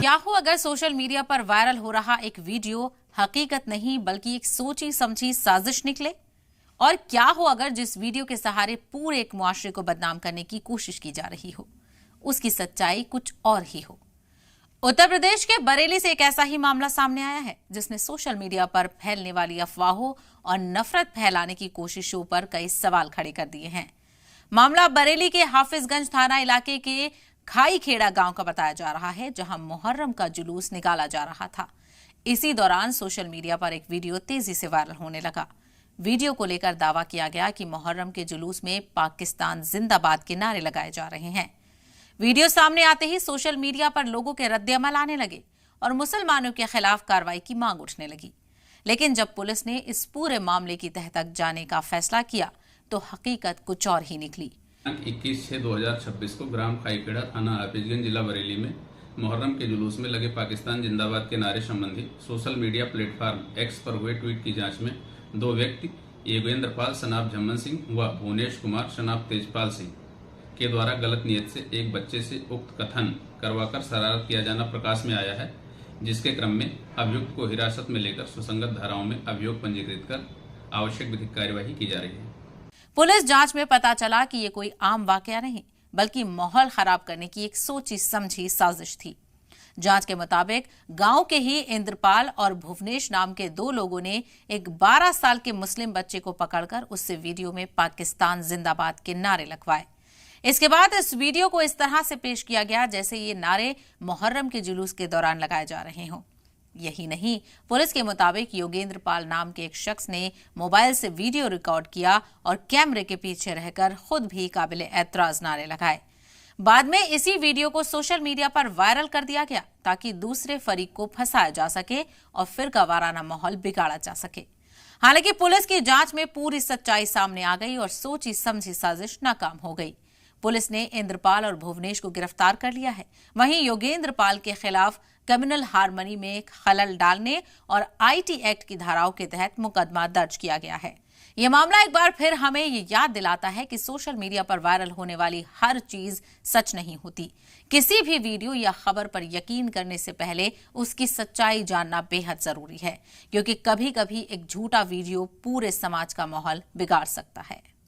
क्या हो अगर सोशल मीडिया पर वायरल हो रहा एक वीडियो हकीकत नहीं बल्कि एक सोची समझी साजिश निकले? और क्या हो अगर जिस वीडियो के सहारे पूरे एक मुआशरे को बदनाम करने की कोशिश की जा रही हो, उसकी सच्चाई कुछ और ही हो? उत्तर प्रदेश के बरेली से एक ऐसा ही मामला सामने आया है जिसने सोशल मीडिया पर फैलने वाली अफवाहों और नफरत फैलाने की कोशिशों पर कई सवाल खड़े कर दिए हैं। मामला बरेली के हाफिजगंज थाना इलाके के खाई खेड़ा गांव का बताया जा रहा है, जहां मुहर्रम का जुलूस निकाला जा रहा था। इसी दौरान सोशल मीडिया पर एक वीडियो तेजी से वायरल होने लगा। वीडियो को लेकर दावा किया गया कि मुहर्रम के जुलूस में पाकिस्तान जिंदाबाद के नारे लगाए जा रहे हैं। वीडियो सामने आते ही सोशल मीडिया पर लोगों के रद्द-ए-अमल आने लगे और मुसलमानों के खिलाफ कार्रवाई की मांग उठने लगी। लेकिन जब पुलिस ने इस पूरे मामले की तह तक जाने का फैसला किया तो हकीकत कुछ और ही निकली। 21/6/2026 को ग्राम खाईखेड़ा थाना हाफिजगंज जिला बरेली में मुहर्रम के जुलूस में लगे पाकिस्तान जिंदाबाद के नारे संबंधी सोशल मीडिया प्लेटफॉर्म एक्स पर हुए ट्वीट की जांच में दो व्यक्ति योगेंद्र पाल सनाब झम्मन सिंह व भुवनेश कुमार सनाब तेजपाल सिंह के द्वारा गलत नियत से एक बच्चे से उक्त कथन करवाकर शरारत किया जाना प्रकाश में आया है, जिसके क्रम में अभियुक्त को हिरासत में लेकर सुसंगत धाराओं में अभियोग पंजीकृत कर आवश्यक विधिक कार्यवाही की जा रही है। पुलिस जांच में पता चला कि ये कोई आम वाकया नहीं बल्कि माहौल खराब करने की एक सोची समझी साजिश थी। जांच के मुताबिक गांव के ही इंद्रपाल और भुवनेश नाम के दो लोगों ने एक 12 साल के मुस्लिम बच्चे को पकड़कर उससे वीडियो में पाकिस्तान जिंदाबाद के नारे लगवाए। इसके बाद इस वीडियो को इस तरह से पेश किया गया जैसे ये नारे मुहर्रम के जुलूस के दौरान लगाए जा रहे हों। यही नहीं, पुलिस के मुताबिक योगेंद्र पाल नाम के एक शख्स ने मोबाइल से वीडियो रिकॉर्ड किया और कैमरे के पीछे रहकर खुद भी काबिले एतराज नारे लगाए। बाद में इसी वीडियो को सोशल मीडिया पर वायरल कर दिया गया ताकि दूसरे फरीक को फंसाया जा सके और फिरका वाराना माहौल बिगाड़ा जा सके। हालांकि पुलिस की जांच में पूरी सच्चाई सामने आ गई और सोची समझी साजिश नाकाम हो गई। पुलिस ने इंद्रपाल और भुवनेश को गिरफ्तार कर लिया है। वहीं योगेंद्र पाल के खिलाफ कम्युनल हार्मनी में खलल डालने और आईटी एक्ट की धाराओं के तहत मुकदमा दर्ज किया गया है। यह मामला एक बार फिर हमें ये याद दिलाता है कि सोशल मीडिया पर वायरल होने वाली हर चीज सच नहीं होती। किसी भी वीडियो या खबर पर यकीन करने से पहले उसकी सच्चाई जानना बेहद जरूरी है, क्योंकि कभी-कभी एक झूठा वीडियो पूरे समाज का माहौल बिगाड़ सकता है।